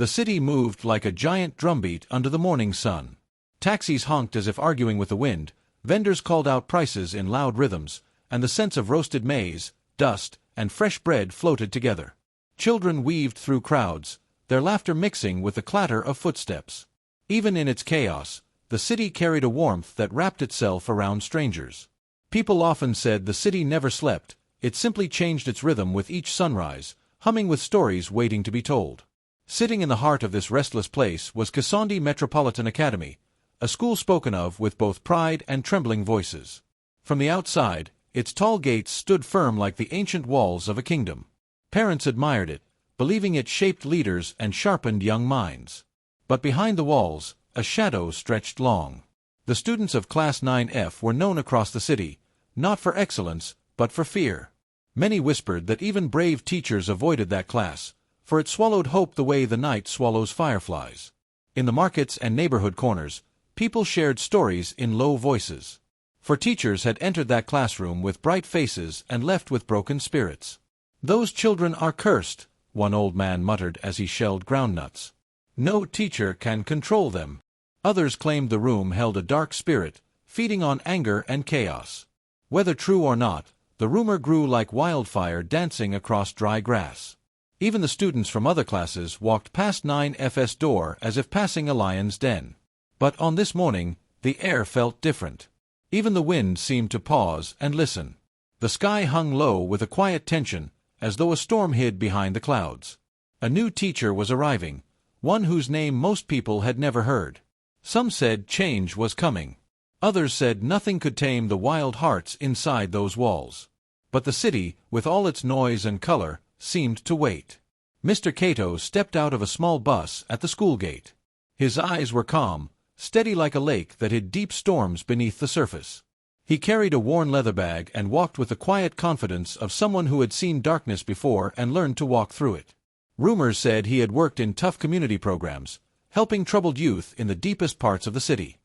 The city moved like a giant drumbeat under the morning sun. Taxis honked as if arguing with the wind, vendors called out prices in loud rhythms, and the scents of roasted maize, dust, and fresh bread floated together. Children weaved through crowds, their laughter mixing with the clatter of footsteps. Even in its chaos, the city carried a warmth that wrapped itself around strangers. People often said the city never slept, it simply changed its rhythm with each sunrise, humming with stories waiting to be told. Sitting in the heart of this restless place was Kasandi Metropolitan Academy, a school spoken of with both pride and trembling voices. From the outside, its tall gates stood firm like the ancient walls of a kingdom. Parents admired it, believing it shaped leaders and sharpened young minds. But behind the walls, a shadow stretched long. The students of Class 9F were known across the city, not for excellence, but for fear. Many whispered that even brave teachers avoided that class, for it swallowed hope the way the night swallows fireflies. In the markets and neighborhood corners, people shared stories in low voices. For teachers had entered that classroom with bright faces and left with broken spirits. "Those children are cursed," one old man muttered as he shelled groundnuts. "No teacher can control them." Others claimed the room held a dark spirit, feeding on anger and chaos. Whether true or not, the rumor grew like wildfire dancing across dry grass. Even the students from other classes walked past 9F's door as if passing a lion's den. But on this morning, the air felt different. Even the wind seemed to pause and listen. The sky hung low with a quiet tension, as though a storm hid behind the clouds. A new teacher was arriving, one whose name most people had never heard. Some said change was coming. Others said nothing could tame the wild hearts inside those walls. But the city, with all its noise and color, seemed to wait. Mr. Cato stepped out of a small bus at the school gate. His eyes were calm, steady like a lake that hid deep storms beneath the surface. He carried a worn leather bag and walked with the quiet confidence of someone who had seen darkness before and learned to walk through it. Rumors said he had worked in tough community programs, helping troubled youth in the deepest parts of the city.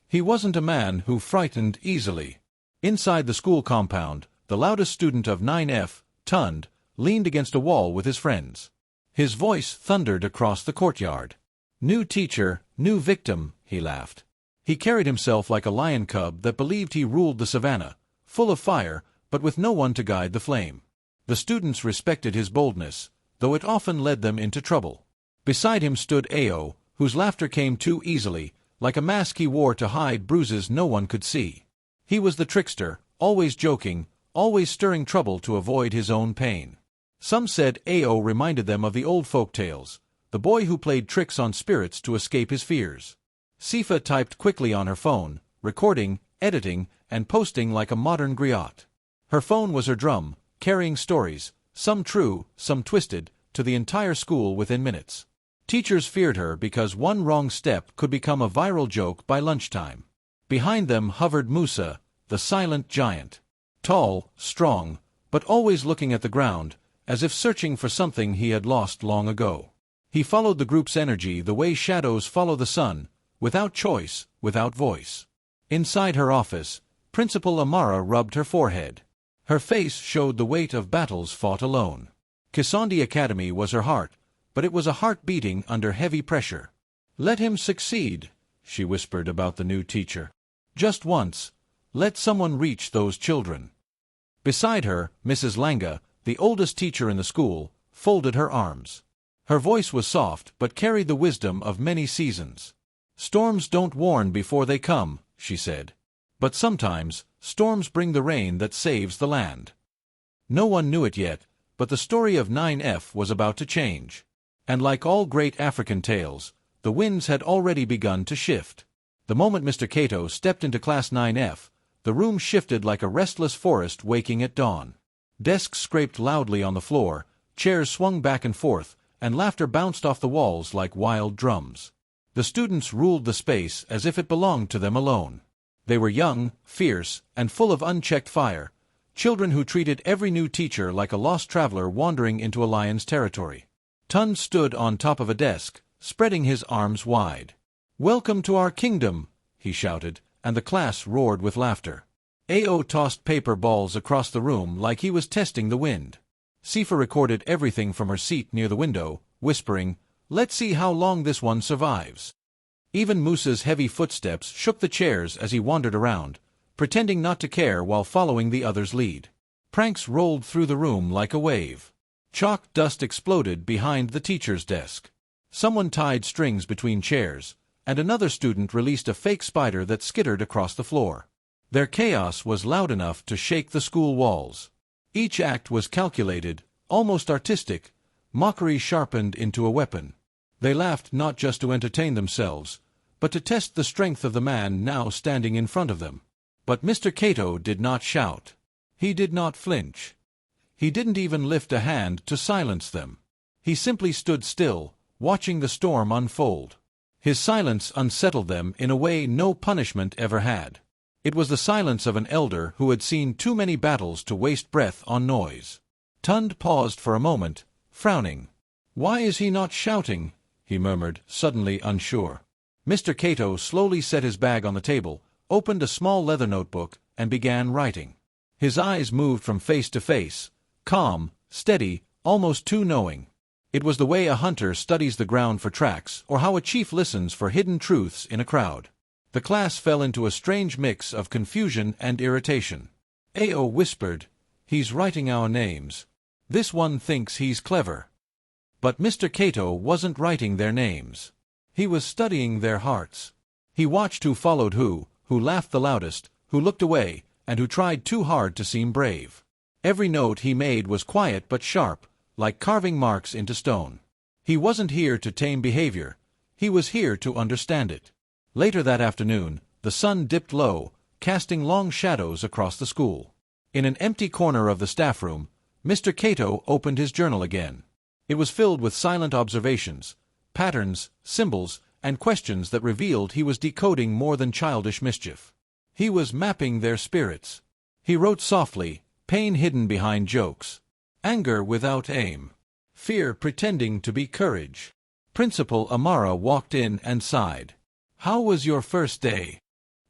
He wasn't a man who frightened easily. Inside the school compound, the loudest student of 9F, Tund, leaned against a wall with his friends. His voice thundered across the courtyard. "New teacher, new victim," he laughed. He carried himself like a lion cub that believed he ruled the savannah, full of fire, but with no one to guide the flame. The students respected his boldness, though it often led them into trouble. Beside him stood Ao, whose laughter came too easily, like a mask he wore to hide bruises no one could see. He was the trickster, always joking, always stirring trouble to avoid his own pain. Some said Ao reminded them of the old Folktales, the boy who played tricks on spirits to escape his fears. Sifa typed quickly on her phone, recording, editing, and posting like a modern griot. Her phone was her drum, carrying stories, some true, some twisted, to the entire school within minutes. Teachers feared her because one wrong step could become a viral joke by lunchtime. Behind them hovered Musa, the silent giant. Tall, strong, but always looking at the ground, as if searching for something he had lost long ago. He followed the group's energy the way shadows follow the sun, without choice, without voice. Inside her office, Principal Amara rubbed her forehead. Her face showed the weight of battles fought alone. Kasandi Academy was her heart, but it was a heart beating under heavy pressure. "Let him succeed," she whispered about the new teacher. "Just once. Let someone reach those children." Beside her, Mrs. Langa, the oldest teacher in the school, folded her arms. Her voice was soft but carried the wisdom of many seasons. "Storms don't warn before they come," she said. "But sometimes, storms bring the rain that saves the land." No one knew it yet, but the story of 9F was about to change. And like all great African tales, the winds had already begun to shift. The moment Mr. Cato stepped into Class 9F, the room shifted like a restless forest waking at dawn. Desks scraped loudly on the floor, chairs swung back and forth, and laughter bounced off the walls like wild drums. The students ruled the space as if it belonged to them alone. They were young, fierce, and full of unchecked fire, children who treated every new teacher like a lost traveler wandering into a lion's territory. Tund stood on top of a desk, spreading his arms wide. "Welcome to our kingdom," he shouted, and the class roared with laughter. Ao tossed paper balls across the room like he was testing the wind. Sifa recorded everything from her seat near the window, whispering, Let's see how long this one survives. Even Moose's heavy footsteps shook the chairs as he wandered around, pretending not to care while following the other's lead. Pranks rolled through the room like a wave. Chalk dust exploded behind the teacher's desk. Someone tied strings between chairs, and another student released a fake spider that skittered across the floor. Their chaos was loud enough to shake the school walls. Each act was calculated, almost artistic, mockery sharpened into a weapon. They laughed not just to entertain themselves, but to test the strength of the man now standing in front of them. But Mr. Cato did not shout. He did not flinch. He didn't even lift a hand to silence them. He simply stood still, watching the storm unfold. His silence unsettled them in a way no punishment ever had. It was the silence of an elder who had seen too many battles to waste breath on noise. Tund paused for a moment, frowning. "Why is he not shouting?" he murmured, suddenly unsure. Mr. Cato slowly set his bag on the table, opened a small leather notebook, and began writing. His eyes moved from face to face, calm, steady, almost too knowing. It was the way a hunter studies the ground for tracks, or how a chief listens for hidden truths in a crowd. The class fell into a strange mix of confusion and irritation. Ao whispered, "He's writing our names. This one thinks he's clever." But Mr. Cato wasn't writing their names. He was studying their hearts. He watched who followed who laughed the loudest, who looked away, and who tried too hard to seem brave. Every note he made was quiet but sharp, like carving marks into stone. He wasn't here to tame behavior. He was here to understand it. Later that afternoon, the sun dipped low, casting long shadows across the school. In an empty corner of the staff room, Mr. Cato opened his journal again. It was filled with silent observations, patterns, symbols, and questions that revealed he was decoding more than childish mischief. He was mapping their spirits. He wrote softly, pain hidden behind jokes, anger without aim, fear pretending to be courage. Principal Amara walked in and sighed. "How was your first day?"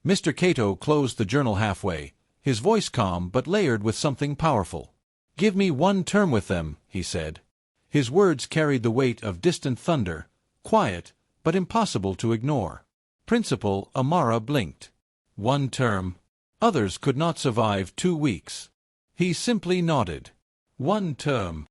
Mr. Cato closed the journal halfway, his voice calm but layered with something powerful. "Give me one term with them," he said. His words carried the weight of distant thunder, quiet, but impossible to ignore. Principal Amara blinked. One term. Others could not survive 2 weeks. He simply nodded. One term.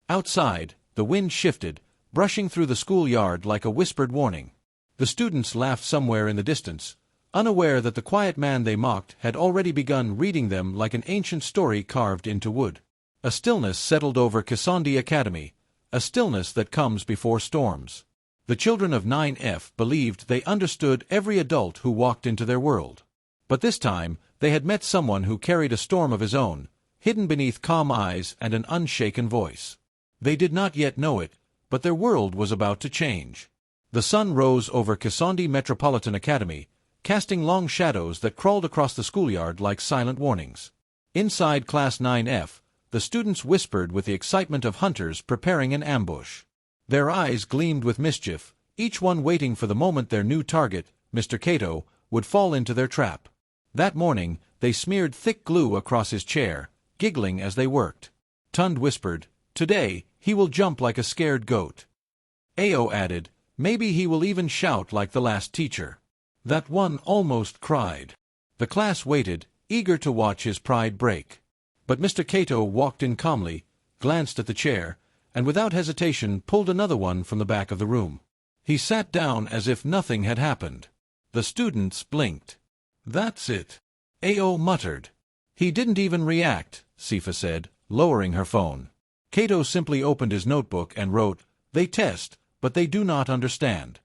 Outside, the wind shifted, brushing through the schoolyard like a whispered warning. The students laughed somewhere in the distance, unaware that the quiet man they mocked had already begun reading them like an ancient story carved into wood. A stillness settled over Kasandi Academy, a stillness that comes before storms. The children of 9F believed they understood every adult who walked into their world. But this time, they had met someone who carried a storm of his own, hidden beneath calm eyes and an unshaken voice. They did not yet know it, but their world was about to change. The sun rose over Kasandi Metropolitan Academy, casting long shadows that crawled across the schoolyard like silent warnings. Inside Class 9F, the students whispered with the excitement of hunters preparing an ambush. Their eyes gleamed with mischief, each one waiting for the moment their new target, Mr. Cato, would fall into their trap. That morning, they smeared thick glue across his chair, giggling as they worked. Tund whispered, "Today, he will jump like a scared goat." Ao added, "Maybe he will even shout like the last teacher." That one almost cried. The class waited, eager to watch his pride break. But Mr. Cato walked in calmly, glanced at the chair, and without hesitation pulled another one from the back of the room. He sat down as if nothing had happened. The students blinked. "That's it," Ao muttered. "He didn't even react," Sifa said, lowering her phone. Cato simply opened his notebook and wrote, "They test, but they do not understand."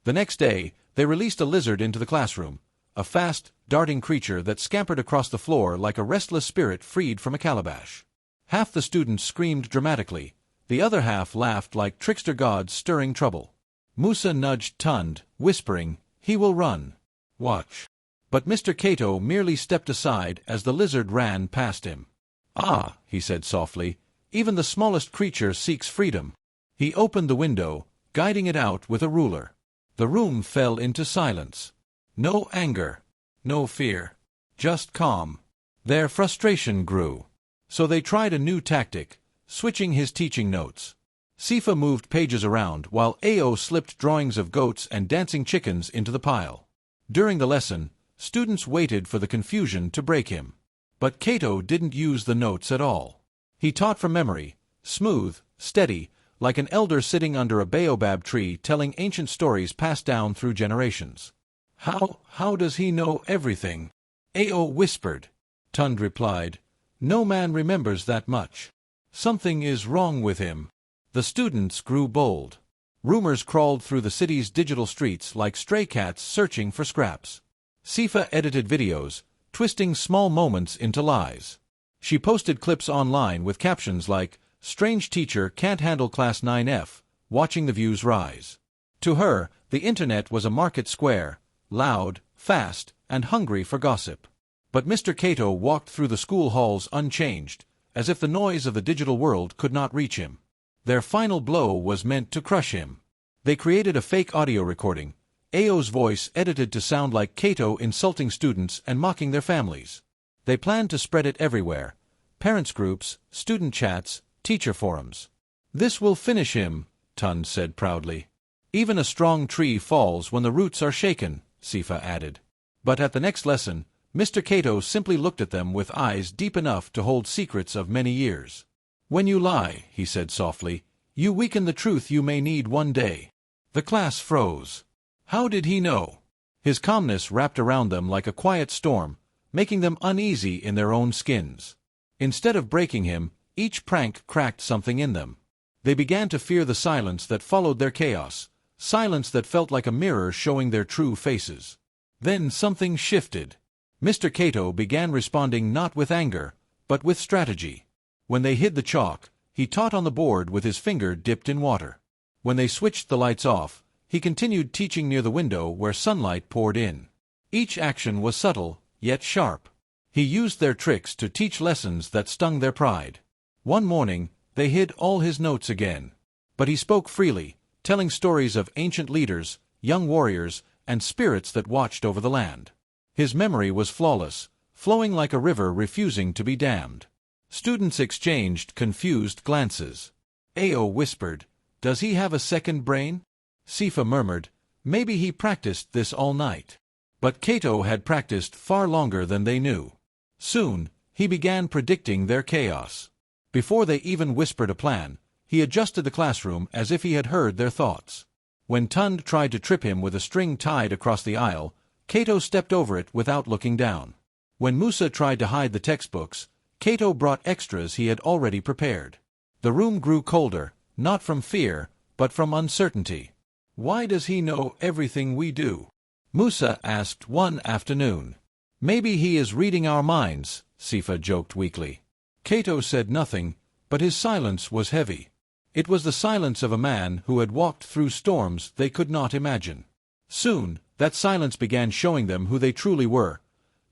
The next day, they released a lizard into the classroom, a fast, darting creature that scampered across the floor like a restless spirit freed from a calabash. Half the students screamed dramatically, the other half laughed like trickster gods stirring trouble. Musa nudged Tund, whispering, "He will run. Watch." But Mr. Cato merely stepped aside as the lizard ran past him. "Ah," he said softly, "even the smallest creature seeks freedom." He opened the window, guiding it out with a ruler. The room fell into silence. No anger, no fear, just calm. Their frustration grew. So they tried a new tactic, switching his teaching notes. Sifa moved pages around while Ao slipped drawings of goats and dancing chickens into the pile. During the lesson, students waited for the confusion to break him. But Cato didn't use the notes at all. He taught from memory, smooth, steady, like an elder sitting under a baobab tree telling ancient stories passed down through generations. How does he know everything? Ao whispered. Tund replied, no man remembers that much. Something is wrong with him. The students grew bold. Rumors crawled through the city's digital streets like stray cats searching for scraps. Sifa edited videos, twisting small moments into lies. She posted clips online with captions like, strange teacher can't handle class 9F, watching the views rise. To her, the internet was a market square, loud, fast, and hungry for gossip. But Mr. Cato walked through the school halls unchanged, as if the noise of the digital world could not reach him. Their final blow was meant to crush him. They created a fake audio recording, Ao's voice edited to sound like Cato insulting students and mocking their families. They planned to spread it everywhere, parents' groups, student chats, teacher forums. This will finish him, Tund said proudly. Even a strong tree falls when the roots are shaken, Sifa added. But at the next lesson, Mr. Cato simply looked at them with eyes deep enough to hold secrets of many years. When you lie, he said softly, you weaken the truth you may need one day. The class froze. How did he know? His calmness wrapped around them like a quiet storm, making them uneasy in their own skins. Instead of breaking him, each prank cracked something in them. They began to fear the silence that followed their chaos, silence that felt like a mirror showing their true faces. Then something shifted. Mr. Cato began responding not with anger, but with strategy. When they hid the chalk, he taught on the board with his finger dipped in water. When they switched the lights off, he continued teaching near the window where sunlight poured in. Each action was subtle, yet sharp. He used their tricks to teach lessons that stung their pride. One morning, they hid all his notes again. But he spoke freely, telling stories of ancient leaders, young warriors, and spirits that watched over the land. His memory was flawless, flowing like a river refusing to be dammed. Students exchanged confused glances. Ao whispered, "Does he have a second brain?" Sifa murmured, "Maybe he practiced this all night." But Cato had practiced far longer than they knew. Soon, he began predicting their chaos. Before they even whispered a plan, he adjusted the classroom as if he had heard their thoughts. When Tund tried to trip him with a string tied across the aisle, Cato stepped over it without looking down. When Musa tried to hide the textbooks, Cato brought extras he had already prepared. The room grew colder, not from fear, but from uncertainty. "Why does he know everything we do?" Musa asked one afternoon. "Maybe he is reading our minds," Sifa joked weakly. Cato said nothing, but his silence was heavy. It was the silence of a man who had walked through storms they could not imagine. Soon, that silence began showing them who they truly were.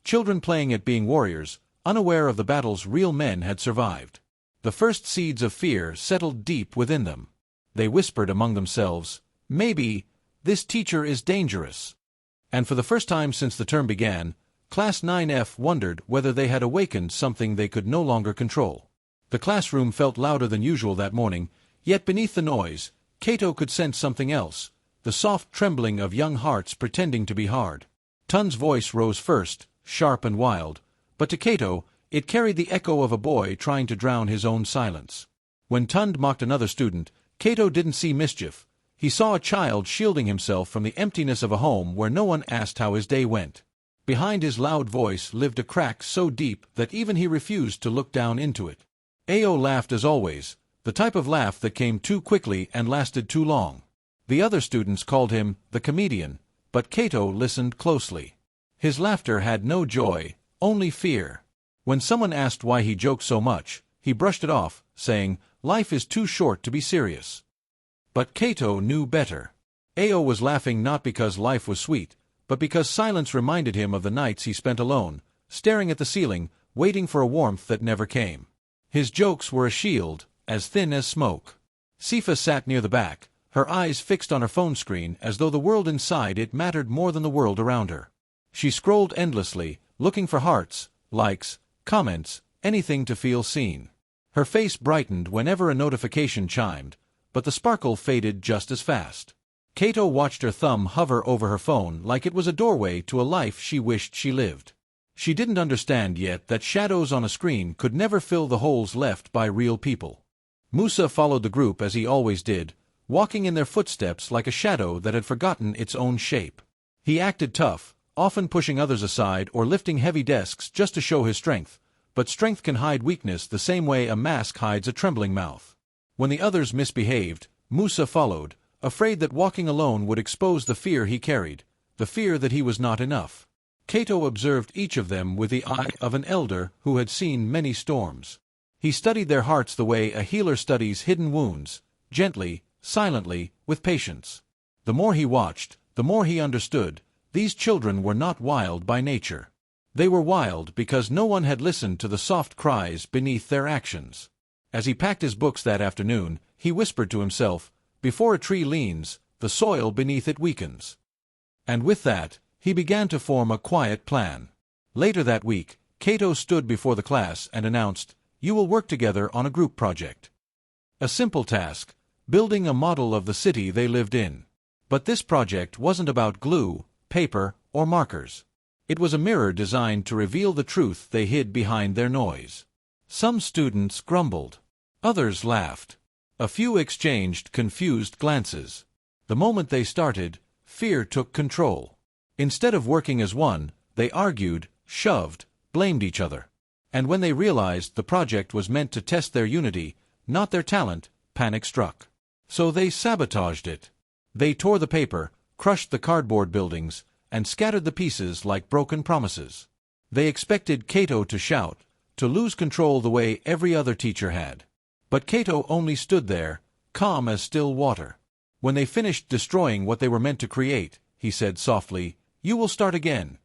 Children playing at being warriors, unaware of the battles real men had survived. The first seeds of fear settled deep within them. They whispered among themselves, "Maybe this teacher is dangerous." And for the first time since the term began, Class 9F wondered whether they had awakened something they could no longer control. The classroom felt louder than usual that morning, yet beneath the noise, Cato could sense something else, the soft trembling of young hearts pretending to be hard. Tund's voice rose first, sharp and wild, but to Cato, it carried the echo of a boy trying to drown his own silence. When Tund mocked another student, Cato didn't see mischief. He saw a child shielding himself from the emptiness of a home where no one asked how his day went. Behind his loud voice lived a crack so deep that even he refused to look down into it. Ao laughed as always, the type of laugh that came too quickly and lasted too long. The other students called him the comedian, but Cato listened closely. His laughter had no joy, only fear. When someone asked why he joked so much, he brushed it off, saying, "Life is too short to be serious." But Cato knew better. Ao was laughing not because life was sweet, but because silence reminded him of the nights he spent alone, staring at the ceiling, waiting for a warmth that never came. His jokes were a shield, as thin as smoke. Sifa sat near the back, her eyes fixed on her phone screen as though the world inside it mattered more than the world around her. She scrolled endlessly, looking for hearts, likes, comments, anything to feel seen. Her face brightened whenever a notification chimed, but the sparkle faded just as fast. Kato watched her thumb hover over her phone like it was a doorway to a life she wished she lived. She didn't understand yet that shadows on a screen could never fill the holes left by real people. Musa followed the group as he always did, walking in their footsteps like a shadow that had forgotten its own shape. He acted tough, often pushing others aside or lifting heavy desks just to show his strength, but strength can hide weakness the same way a mask hides a trembling mouth. When the others misbehaved, Musa followed, afraid that walking alone would expose the fear he carried, the fear that he was not enough. Kato observed each of them with the eye of an elder who had seen many storms. He studied their hearts the way a healer studies hidden wounds, gently, silently, with patience. The more he watched, the more he understood, these children were not wild by nature. They were wild because no one had listened to the soft cries beneath their actions. As he packed his books that afternoon, he whispered to himself, "Before a tree leans, the soil beneath it weakens." And with that, he began to form a quiet plan. Later that week, Kato stood before the class and announced, "You will work together on a group project." A simple task, building a model of the city they lived in. But this project wasn't about glue, paper, or markers. It was a mirror designed to reveal the truth they hid behind their noise. Some students grumbled. Others laughed. A few exchanged confused glances. The moment they started, fear took control. Instead of working as one, they argued, shoved, blamed each other. And when they realized the project was meant to test their unity, not their talent, panic struck. So they sabotaged it. They tore the paper, crushed the cardboard buildings, and scattered the pieces like broken promises. They expected Kato to shout, to lose control the way every other teacher had. But Kato only stood there, calm as still water. When they finished destroying what they were meant to create, he said softly, "You will start again."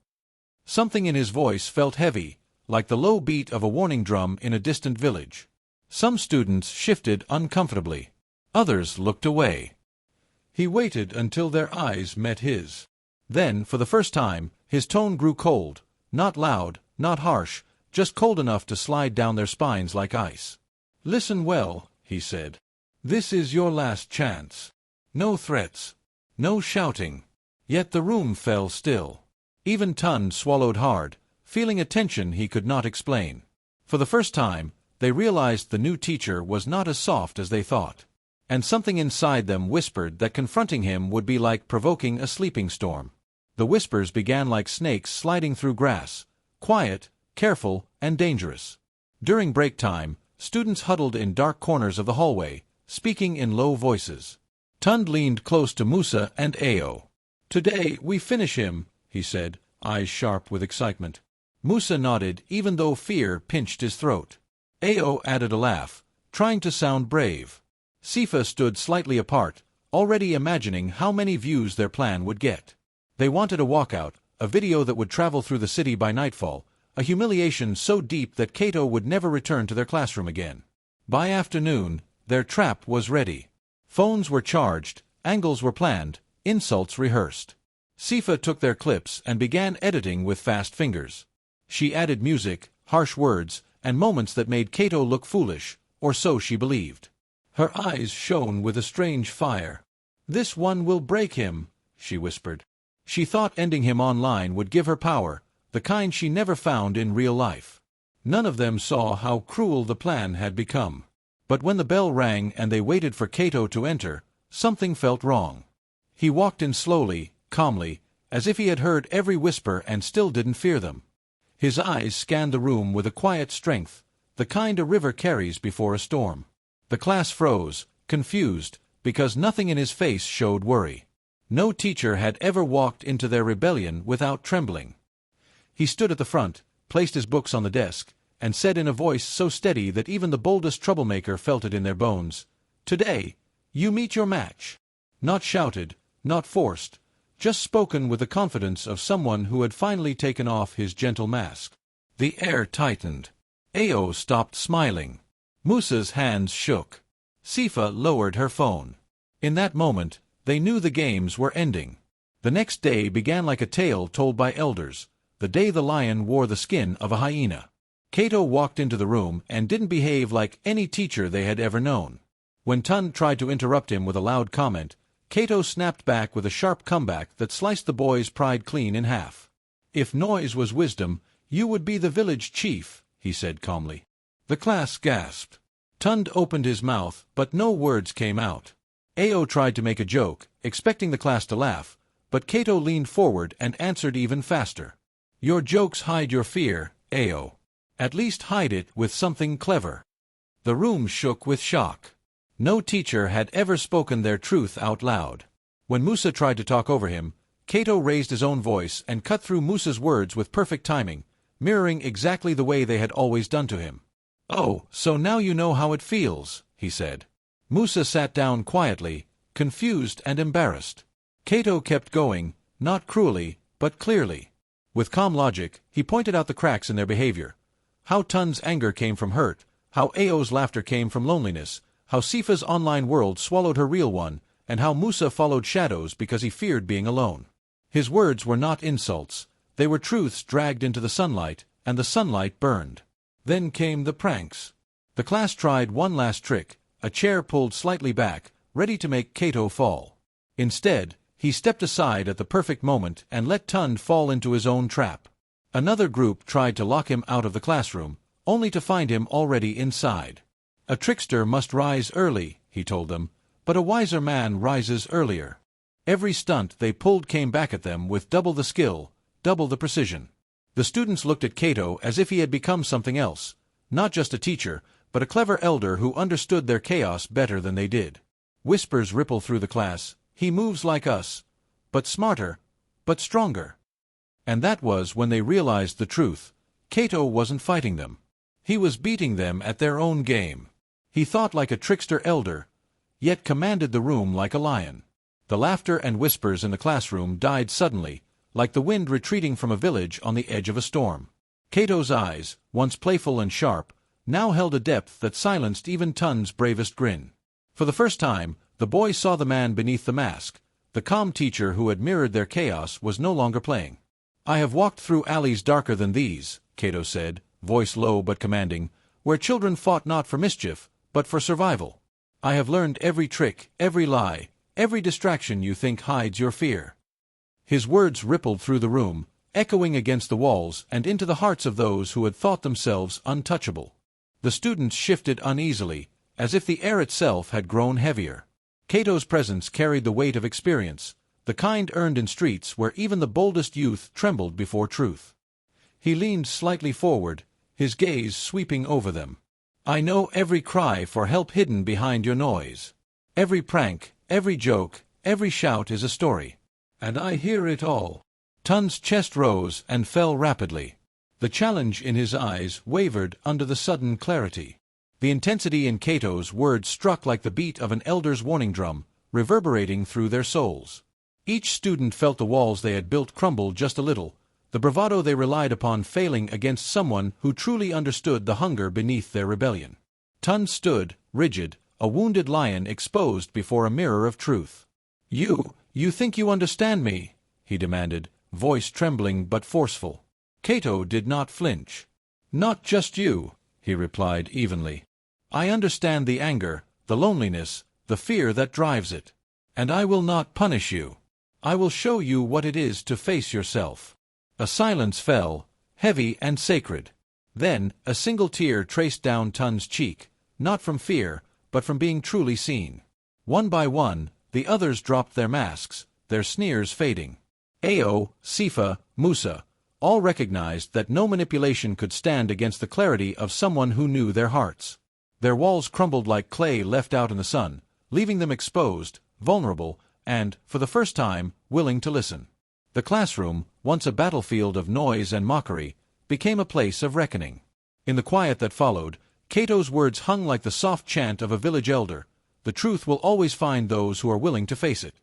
Something in his voice felt heavy, like the low beat of a warning drum in a distant village. Some students shifted uncomfortably. Others looked away. He waited until their eyes met his. Then, for the first time, his tone grew cold, not loud, not harsh, just cold enough to slide down their spines like ice. "Listen well," he said. "This is your last chance. No threats. No shouting." Yet the room fell still. Even Tun swallowed hard, feeling a tension he could not explain. For the first time, they realized the new teacher was not as soft as they thought. And something inside them whispered that confronting him would be like provoking a sleeping storm. The whispers began like snakes sliding through grass, quiet, careful, and dangerous. During break time, students huddled in dark corners of the hallway, speaking in low voices. Tund leaned close to Musa and Ao. "Today we finish him," he said, eyes sharp with excitement. Musa nodded even though fear pinched his throat. Ao added a laugh, trying to sound brave. Sifa stood slightly apart, already imagining how many views their plan would get. They wanted a walkout, a video that would travel through the city by nightfall, a humiliation so deep that Kato would never return to their classroom again. By afternoon, their trap was ready. Phones were charged, angles were planned, insults rehearsed. Sifa took their clips and began editing with fast fingers. She added music, harsh words, and moments that made Kato look foolish, or so she believed. Her eyes shone with a strange fire. "This one will break him," she whispered. She thought ending him online would give her power, the kind she never found in real life. None of them saw how cruel the plan had become. But when the bell rang and they waited for Kato to enter, something felt wrong. He walked in slowly, calmly, as if he had heard every whisper and still didn't fear them. His eyes scanned the room with a quiet strength, the kind a river carries before a storm. The class froze, confused, because nothing in his face showed worry. No teacher had ever walked into their rebellion without trembling. He stood at the front, placed his books on the desk, and said in a voice so steady that even the boldest troublemaker felt it in their bones, "Today, you meet your match." Not shouted, not forced, just spoken with the confidence of someone who had finally taken off his gentle mask. The air tightened. Ao stopped smiling. Musa's hands shook. Sifa lowered her phone. In that moment, they knew the games were ending. The next day began like a tale told by elders, the day the lion wore the skin of a hyena. Kato walked into the room and didn't behave like any teacher they had ever known. When Tund tried to interrupt him with a loud comment, Cato snapped back with a sharp comeback that sliced the boy's pride clean in half. "If noise was wisdom, you would be the village chief," he said calmly. The class gasped. Tund opened his mouth, but no words came out. Ao tried to make a joke, expecting the class to laugh, but Cato leaned forward and answered even faster. "Your jokes hide your fear, Ao. At least hide it with something clever." The room shook with shock. No teacher had ever spoken their truth out loud. When Musa tried to talk over him, Cato raised his own voice and cut through Musa's words with perfect timing, mirroring exactly the way they had always done to him. "Oh, so now you know how it feels," he said. Musa sat down quietly, confused and embarrassed. Cato kept going, not cruelly, but clearly. With calm logic, he pointed out the cracks in their behavior. How Tund's anger came from hurt, how Ao's laughter came from loneliness, how Sifa's online world swallowed her real one, and how Musa followed shadows because he feared being alone. His words were not insults, they were truths dragged into the sunlight, and the sunlight burned. Then came the pranks. The class tried one last trick, a chair pulled slightly back, ready to make Cato fall. Instead, he stepped aside at the perfect moment and let Tund fall into his own trap. Another group tried to lock him out of the classroom, only to find him already inside. "A trickster must rise early," he told them, "but a wiser man rises earlier." Every stunt they pulled came back at them with double the skill, double the precision. The students looked at Cato as if he had become something else, not just a teacher, but a clever elder who understood their chaos better than they did. Whispers rippled through the class, "He moves like us, but smarter, but stronger." And that was when they realized the truth. Cato wasn't fighting them. He was beating them at their own game. He thought like a trickster elder, yet commanded the room like a lion. The laughter and whispers in the classroom died suddenly, like the wind retreating from a village on the edge of a storm. Cato's eyes, once playful and sharp, now held a depth that silenced even Tund's bravest grin. For the first time, the boys saw the man beneath the mask. The calm teacher who had mirrored their chaos was no longer playing. "I have walked through alleys darker than these," Cato said, voice low but commanding, "where children fought not for mischief, but for survival. I have learned every trick, every lie, every distraction you think hides your fear." His words rippled through the room, echoing against the walls and into the hearts of those who had thought themselves untouchable. The students shifted uneasily, as if the air itself had grown heavier. Cato's presence carried the weight of experience, the kind earned in streets where even the boldest youth trembled before truth. He leaned slightly forward, his gaze sweeping over them. "I know every cry for help hidden behind your noise. Every prank, every joke, every shout is a story. And I hear it all." Tund's chest rose and fell rapidly. The challenge in his eyes wavered under the sudden clarity. The intensity in Cato's words struck like the beat of an elder's warning drum, reverberating through their souls. Each student felt the walls they had built crumble just a little, the bravado they relied upon failing against someone who truly understood the hunger beneath their rebellion. Tund stood, rigid, a wounded lion exposed before a mirror of truth. You think you understand me?" he demanded, voice trembling but forceful. Cato did not flinch. "Not just you," he replied evenly. "I understand the anger, the loneliness, the fear that drives it. And I will not punish you. I will show you what it is to face yourself." A silence fell, heavy and sacred. Then, a single tear traced down Tund's cheek, not from fear, but from being truly seen. One by one, the others dropped their masks, their sneers fading. Ao, Sifa, Musa, all recognized that no manipulation could stand against the clarity of someone who knew their hearts. Their walls crumbled like clay left out in the sun, leaving them exposed, vulnerable, and, for the first time, willing to listen. The classroom, once a battlefield of noise and mockery, became a place of reckoning. In the quiet that followed, Cato's words hung like the soft chant of a village elder. The truth will always find those who are willing to face it.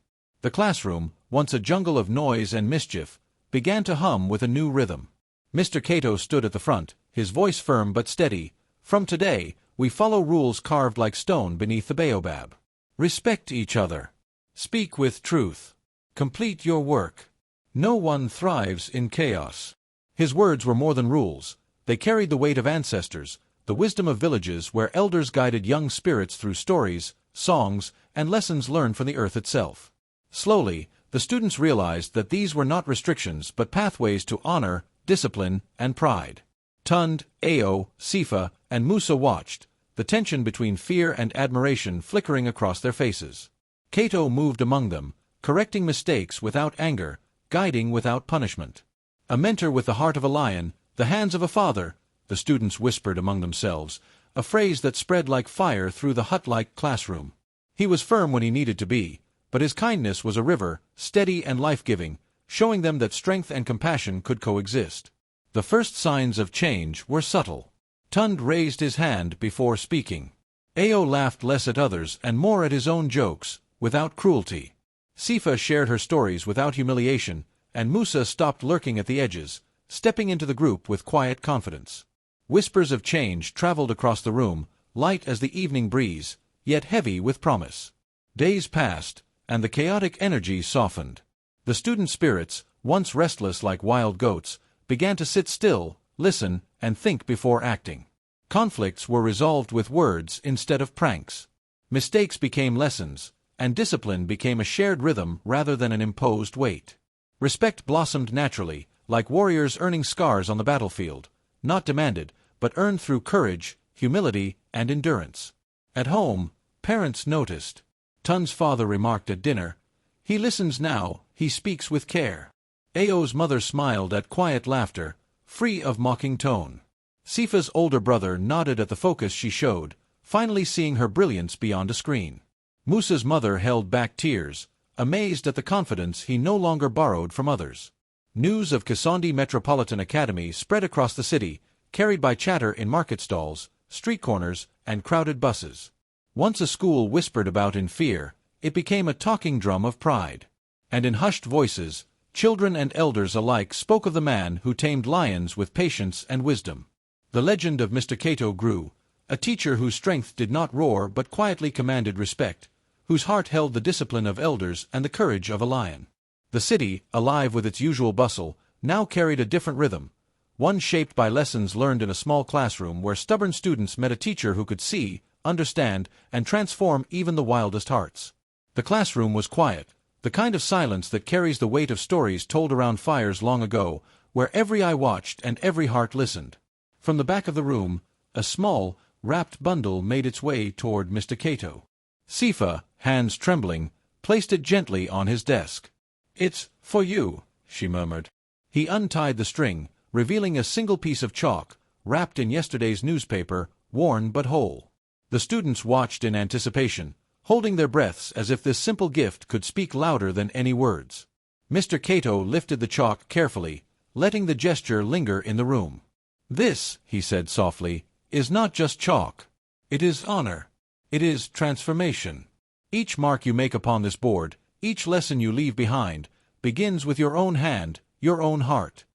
The classroom, once a jungle of noise and mischief, began to hum with a new rhythm. Mr. Cato stood at the front, his voice firm but steady. "From today, we follow rules carved like stone beneath the baobab. Respect each other. Speak with truth. Complete your work. No one thrives in chaos." His words were more than rules. They carried the weight of ancestors, the wisdom of villages where elders guided young spirits through stories, songs, and lessons learned from the earth itself. Slowly, the students realized that these were not restrictions but pathways to honor, discipline, and pride. Tund, Ao, Sifa, and Musa watched, the tension between fear and admiration flickering across their faces. Cato moved among them, correcting mistakes without anger, guiding without punishment. A mentor with the heart of a lion, the hands of a father, the students whispered among themselves, a phrase that spread like fire through the hut-like classroom. He was firm when he needed to be, but his kindness was a river, steady and life-giving, showing them that strength and compassion could coexist. The first signs of change were subtle. Tund raised his hand before speaking. Ao laughed less at others and more at his own jokes, without cruelty. Sifa shared her stories without humiliation, and Musa stopped lurking at the edges, stepping into the group with quiet confidence. Whispers of change traveled across the room, light as the evening breeze, yet heavy with promise. Days passed, and the chaotic energy softened. The student spirits, once restless like wild goats, began to sit still, listen, and think before acting. Conflicts were resolved with words instead of pranks. Mistakes became lessons, and discipline became a shared rhythm rather than an imposed weight. Respect blossomed naturally, like warriors earning scars on the battlefield, not demanded, but earned through courage, humility, and endurance. At home, parents noticed. Tun's father remarked at dinner, "He listens now, he speaks with care." Ao's mother smiled at quiet laughter, free of mocking tone. Sifa's older brother nodded at the focus she showed, finally seeing her brilliance beyond a screen. Musa's mother held back tears, amazed at the confidence he no longer borrowed from others. News of Kasaundi Metropolitan Academy spread across the city, carried by chatter in market stalls, street corners, and crowded buses. Once a school whispered about in fear, it became a talking drum of pride. And in hushed voices, children and elders alike spoke of the man who tamed lions with patience and wisdom. The legend of Mr. Cato grew, a teacher whose strength did not roar but quietly commanded respect, whose heart held the discipline of elders and the courage of a lion. The city, alive with its usual bustle, now carried a different rhythm, one shaped by lessons learned in a small classroom where stubborn students met a teacher who could see, understand, and transform even the wildest hearts. The classroom was quiet, the kind of silence that carries the weight of stories told around fires long ago, where every eye watched and every heart listened. From the back of the room, a small, wrapped bundle made its way toward Mr. Cato. Sifa, hands trembling, placed it gently on his desk. "It's for you," she murmured. He untied the string, revealing a single piece of chalk, wrapped in yesterday's newspaper, worn but whole. The students watched in anticipation, holding their breaths as if this simple gift could speak louder than any words. Mr. Cato lifted the chalk carefully, letting the gesture linger in the room. "This," he said softly, "is not just chalk. It is honor. It is transformation. Each mark you make upon this board, each lesson you leave behind, begins with your own hand, your own heart."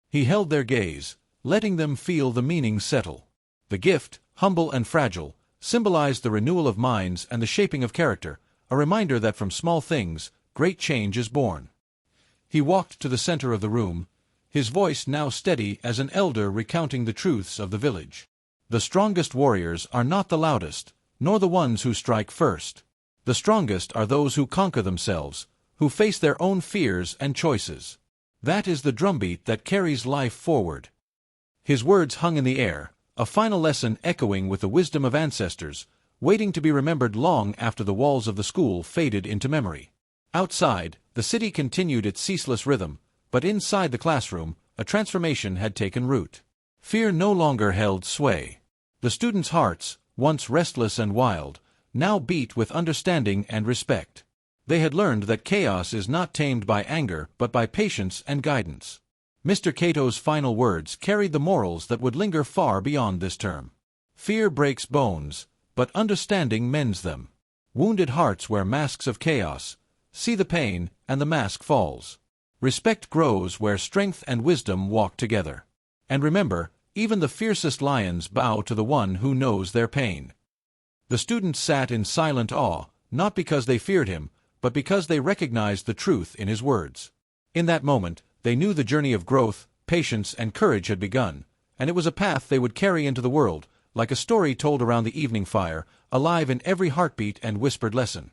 He held their gaze, letting them feel the meaning settle. The gift, humble and fragile, symbolized the renewal of minds and the shaping of character, a reminder that from small things, great change is born. He walked to the center of the room, his voice now steady as an elder recounting the truths of the village. "The strongest warriors are not the loudest, nor the ones who strike first. The strongest are those who conquer themselves, who face their own fears and choices. That is the drumbeat that carries life forward." His words hung in the air, a final lesson echoing with the wisdom of ancestors, waiting to be remembered long after the walls of the school faded into memory. Outside, the city continued its ceaseless rhythm, but inside the classroom, a transformation had taken root. Fear no longer held sway. The students' hearts, once restless and wild, now beat with understanding and respect. They had learned that chaos is not tamed by anger but by patience and guidance. Mr. Cato's final words carried the morals that would linger far beyond this term. Fear breaks bones, but understanding mends them. Wounded hearts wear masks of chaos, see the pain, and the mask falls. Respect grows where strength and wisdom walk together. And remember, even the fiercest lions bow to the one who knows their pain. The students sat in silent awe, not because they feared him, but because they recognized the truth in his words. In that moment, they knew the journey of growth, patience, and courage had begun, and it was a path they would carry into the world, like a story told around the evening fire, alive in every heartbeat and whispered lesson.